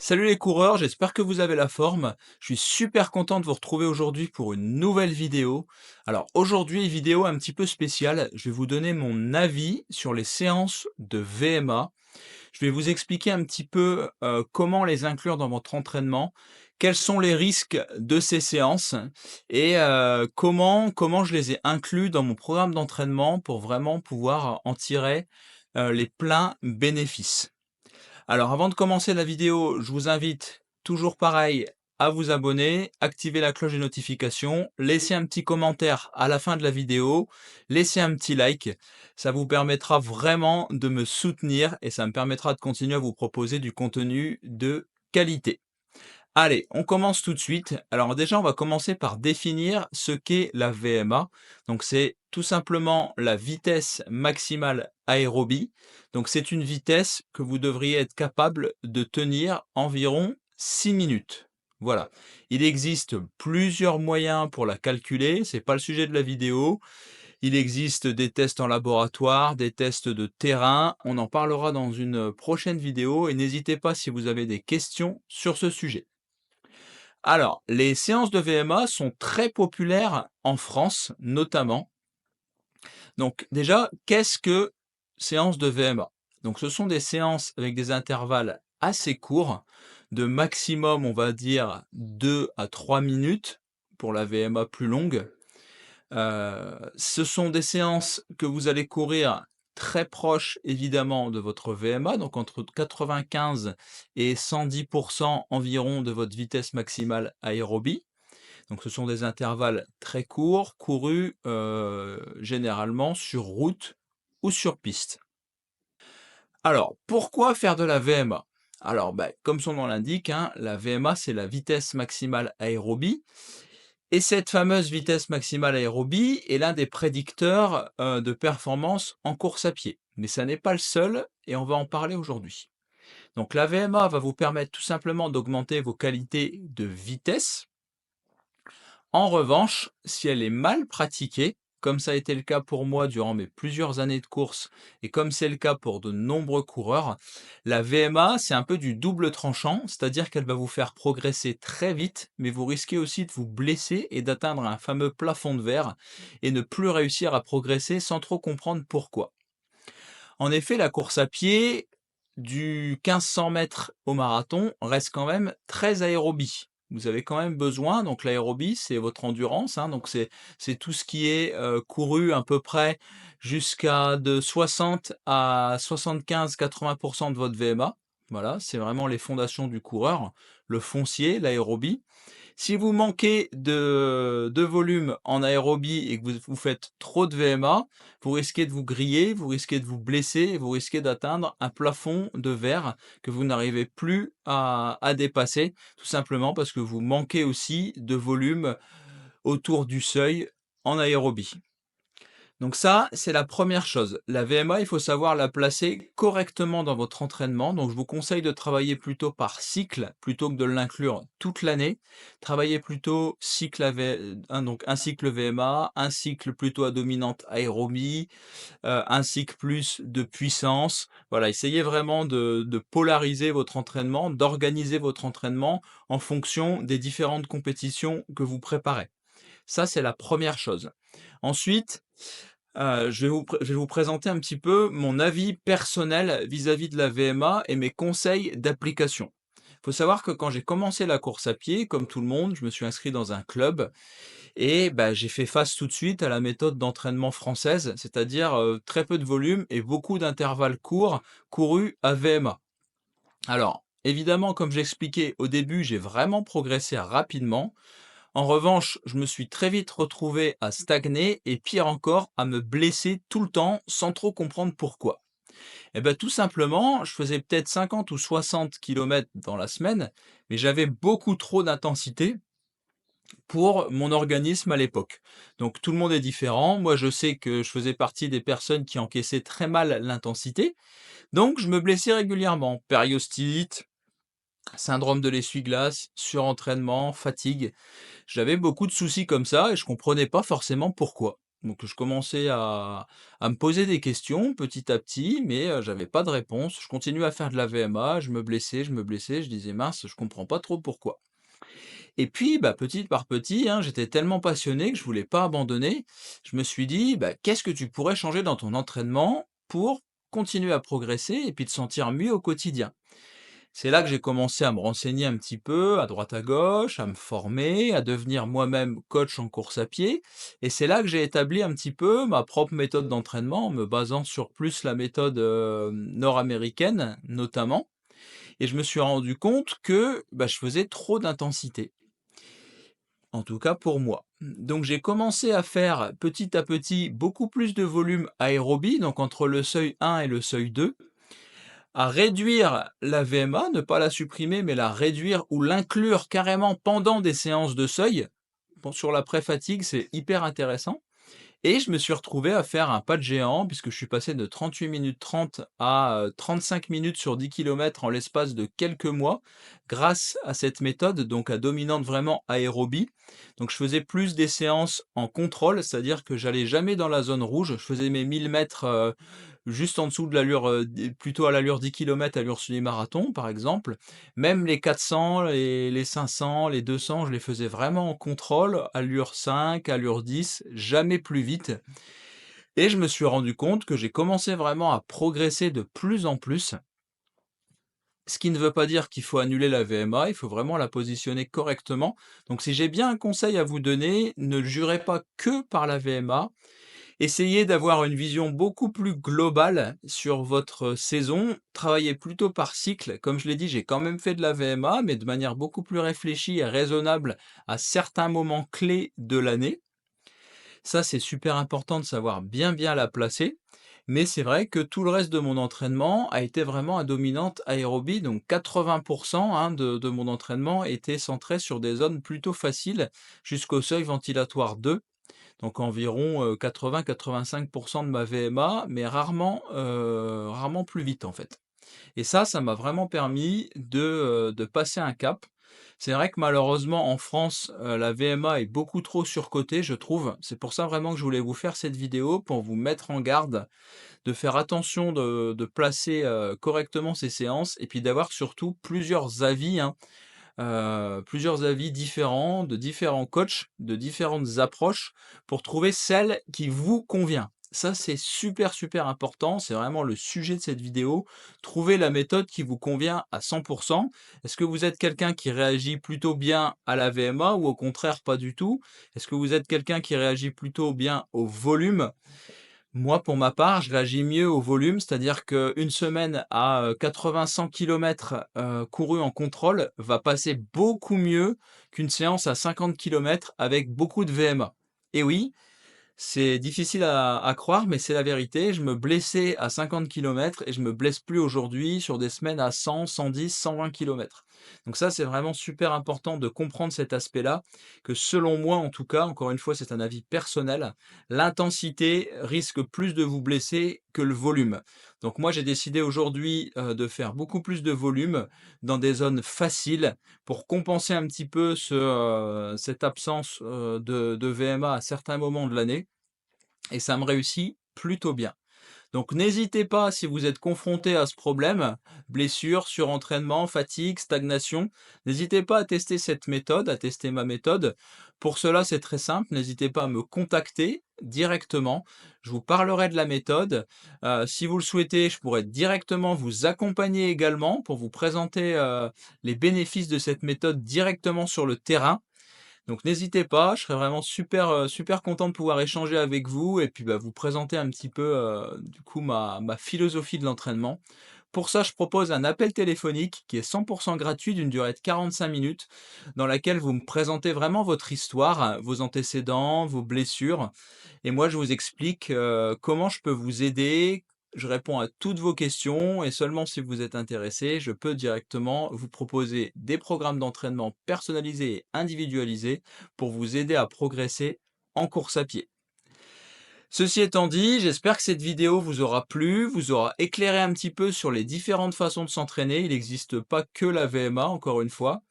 Salut les coureurs, j'espère que vous avez la forme. Je suis super content de vous retrouver aujourd'hui pour une nouvelle vidéo. Alors aujourd'hui, vidéo un petit peu spéciale. Je vais vous donner mon avis sur les séances de VMA. Je vais vous expliquer un petit peu comment les inclure dans votre entraînement, quels sont les risques de ces séances et comment je les ai inclus dans mon programme d'entraînement pour vraiment pouvoir en tirer les pleins bénéfices. Alors avant de commencer la vidéo, je vous invite, toujours pareil, à vous abonner, activer la cloche des notifications, laisser un petit commentaire à la fin de la vidéo, laisser un petit like. Ça vous permettra vraiment de me soutenir et ça me permettra de continuer à vous proposer du contenu de qualité. Allez, on commence tout de suite. Alors déjà, on va commencer par définir ce qu'est la VMA. Donc c'est tout simplement la vitesse maximale aérobie. Donc c'est une vitesse que vous devriez être capable de tenir environ 6 minutes. Voilà. Il existe plusieurs moyens pour la calculer, c'est pas le sujet de la vidéo. Il existe des tests en laboratoire, des tests de terrain. On en parlera dans une prochaine vidéo et n'hésitez pas si vous avez des questions sur ce sujet. Alors, les séances de VMA sont très populaires en France, notamment. Donc déjà, qu'est-ce que séances de VMA? Donc ce sont des séances avec des intervalles assez courts, de maximum, on va dire 2 à 3 minutes pour la VMA plus longue. Ce sont des séances que vous allez courir très proches évidemment de votre VMA, donc entre 95 et 110 environ de votre vitesse maximale aérobie. Donc ce sont des intervalles très courts, courus, généralement sur route ou sur piste. Alors, pourquoi faire de la VMA? Alors, comme son nom l'indique, hein, la VMA, c'est la vitesse maximale aérobie et cette fameuse vitesse maximale aérobie est l'un des prédicteurs, de performance en course à pied. Mais ça n'est pas le seul et on va en parler aujourd'hui. Donc la VMA va vous permettre tout simplement d'augmenter vos qualités de vitesse. En revanche, si elle est mal pratiquée, comme ça a été le cas pour moi durant mes plusieurs années de course et comme c'est le cas pour de nombreux coureurs, la VMA, c'est un peu du double tranchant, c'est-à-dire qu'elle va vous faire progresser très vite, mais vous risquez aussi de vous blesser et d'atteindre un fameux plafond de verre et ne plus réussir à progresser sans trop comprendre pourquoi. En effet, la course à pied, du 1500 mètres au marathon, reste quand même très aérobie. Vous avez quand même besoin, donc l'aérobie, c'est votre endurance, hein, donc c'est tout ce qui est couru à peu près jusqu'à de 60 à 75-80% de votre VMA. Voilà, c'est vraiment les fondations du coureur, le foncier, l'aérobie. Si vous manquez de volume en aérobie et que vous faites trop de VMA, vous risquez de vous griller, vous risquez de vous blesser et vous risquez d'atteindre un plafond de verre que vous n'arrivez plus à dépasser, tout simplement parce que vous manquez aussi de volume autour du seuil en aérobie. Donc ça, c'est la première chose. La VMA, il faut savoir la placer correctement dans votre entraînement. Donc je vous conseille de travailler plutôt par cycle plutôt que de l'inclure toute l'année. Travaillez plutôt donc un cycle VMA, un cycle plutôt à dominante aérobie, un cycle plus de puissance. Voilà, essayez vraiment de polariser votre entraînement, d'organiser votre entraînement en fonction des différentes compétitions que vous préparez. Ça, c'est la première chose. Ensuite, je vais vous présenter un petit peu mon avis personnel vis-à-vis de la VMA et mes conseils d'application. Il faut savoir que quand j'ai commencé la course à pied, comme tout le monde, je me suis inscrit dans un club et j'ai fait face tout de suite à la méthode d'entraînement française, c'est-à-dire, très peu de volume et beaucoup d'intervalles courts, courus à VMA. Alors, évidemment, comme j'expliquais au début, j'ai vraiment progressé rapidement. En revanche, je me suis très vite retrouvé à stagner et pire encore, à me blesser tout le temps sans trop comprendre pourquoi. Et bien tout simplement, je faisais peut-être 50 ou 60 kilomètres dans la semaine, mais j'avais beaucoup trop d'intensité pour mon organisme à l'époque. Donc tout le monde est différent. Moi, je sais que je faisais partie des personnes qui encaissaient très mal l'intensité, donc je me blessais régulièrement. Périostite, syndrome de l'essuie-glace, surentraînement, fatigue. J'avais beaucoup de soucis comme ça et je comprenais pas forcément pourquoi. Donc je commençais à me poser des questions petit à petit, mais j'avais pas de réponse. Je continuais à faire de la VMA, je me blessais, je disais: «Mince, je comprends pas trop pourquoi». Et puis, bah, petit par petit, hein, j'étais tellement passionné que je voulais pas abandonner. Je me suis dit: «Bah, qu'est-ce que tu pourrais changer dans ton entraînement pour continuer à progresser et puis te sentir mieux au quotidien?» C'est là que j'ai commencé à me renseigner un petit peu à droite à gauche, à me former, à devenir moi-même coach en course à pied. Et c'est là que j'ai établi un petit peu ma propre méthode d'entraînement en me basant sur plus la méthode nord-américaine notamment. Et je me suis rendu compte que bah, je faisais trop d'intensité. En tout cas pour moi. Donc j'ai commencé à faire petit à petit beaucoup plus de volume aérobie, donc entre le seuil 1 et le seuil 2, à réduire la VMA, ne pas la supprimer, mais la réduire ou l'inclure carrément pendant des séances de seuil. Bon, sur la pré-fatigue, c'est hyper intéressant. Et je me suis retrouvé à faire un pas de géant puisque je suis passé de 38 minutes 30 à 35 minutes sur 10 kilomètres en l'espace de quelques mois grâce à cette méthode, donc à dominante vraiment aérobie. Donc je faisais plus des séances en contrôle, c'est-à-dire que j'allais jamais dans la zone rouge. Je faisais mes 1000 mètres juste en dessous de l'allure, plutôt à l'allure 10 kilomètres, allure semi-marathon par exemple. Même les 400, les 500, les 200, je les faisais vraiment en contrôle, allure 5, allure 10, jamais plus vite. Et je me suis rendu compte que j'ai commencé vraiment à progresser de plus en plus. Ce qui ne veut pas dire qu'il faut annuler la VMA, il faut vraiment la positionner correctement. Donc si j'ai bien un conseil à vous donner, ne jurez pas que par la VMA. Essayez d'avoir une vision beaucoup plus globale sur votre saison. Travaillez plutôt par cycle. Comme je l'ai dit, j'ai quand même fait de la VMA, mais de manière beaucoup plus réfléchie et raisonnable à certains moments clés de l'année. Ça, c'est super important de savoir bien la placer. Mais c'est vrai que tout le reste de mon entraînement a été vraiment à dominante aérobie. Donc 80% hein, de mon entraînement était centré sur des zones plutôt faciles jusqu'au seuil ventilatoire 2. Donc environ 80-85 de ma VMA, mais rarement plus vite en fait. Et ça m'a vraiment permis de passer un cap. C'est vrai que malheureusement en France, la VMA est beaucoup trop surcotée, je trouve. C'est pour ça vraiment que je voulais vous faire cette vidéo, pour vous mettre en garde, de faire attention de placer, correctement ces séances et puis d'avoir surtout plusieurs avis, hein, plusieurs avis différents, de différents coachs, de différentes approches pour trouver celle qui vous convient. Ça, c'est super important, c'est vraiment le sujet de cette vidéo. Trouver la méthode qui vous convient à 100. Est-ce que vous êtes quelqu'un qui réagit plutôt bien à la VMA ou au contraire pas du tout? Est-ce que vous êtes quelqu'un qui réagit plutôt bien au volume? Moi, pour ma part, je réagis mieux au volume, c'est-à-dire qu'une semaine à 80-100 kilomètres courus en contrôle va passer beaucoup mieux qu'une séance à 50 kilomètres avec beaucoup de VMA. Et oui, c'est difficile à croire, mais c'est la vérité. Je me blessais à 50 kilomètres et je me blesse plus aujourd'hui sur des semaines à 100, 110, 120 kilomètres. Donc ça, c'est vraiment super important de comprendre cet aspect-là, que selon moi, en tout cas, encore une fois, c'est un avis personnel, l'intensité risque plus de vous blesser que le volume. Donc moi, j'ai décidé aujourd'hui de faire beaucoup plus de volume dans des zones faciles pour compenser un petit peu cette absence de VMA à certains moments de l'année. Et ça me réussit plutôt bien. Donc n'hésitez pas si vous êtes confronté à ce problème, blessure, surentraînement, fatigue, stagnation, n'hésitez pas à tester cette méthode, à tester ma méthode. Pour cela, c'est très simple, n'hésitez pas à me contacter directement. Je vous parlerai de la méthode. Si vous le souhaitez, je pourrais directement vous accompagner également pour vous présenter les bénéfices de cette méthode directement sur le terrain. Donc n'hésitez pas, je serais vraiment super content de pouvoir échanger avec vous et puis, bah, vous présenter un petit peu, du coup ma philosophie de l'entraînement. Pour ça, je propose un appel téléphonique qui est 100 gratuit d'une durée de 45 minutes, dans laquelle vous me présentez vraiment votre histoire, vos antécédents, vos blessures et moi je vous explique, comment je peux vous aider. Je réponds à toutes vos questions et seulement si vous êtes intéressé, je peux directement vous proposer des programmes d'entraînement personnalisés et individualisés pour vous aider à progresser en course à pied. Ceci étant dit, j'espère que cette vidéo vous aura plu, vous aura éclairé un petit peu sur les différentes façons de s'entraîner. Il n'existe pas que la VMA, encore une fois.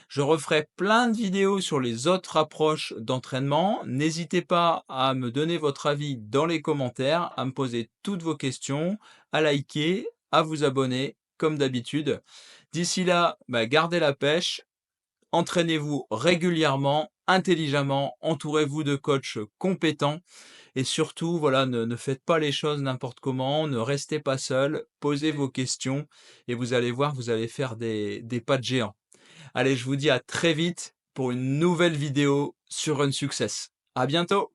Je referai plein de vidéos sur les autres approches d'entraînement. N'hésitez pas à me donner votre avis dans les commentaires, à me poser toutes vos questions, à liker, à vous abonner comme d'habitude. D'ici là, gardez la pêche, entraînez-vous régulièrement, intelligemment, entourez-vous de coachs compétents et surtout, voilà, ne faites pas les choses n'importe comment, ne restez pas seul, posez vos questions et vous allez voir, vous allez faire des pas de géant. Allez, je vous dis à très vite pour une nouvelle vidéo sur Run Success. À bientôt!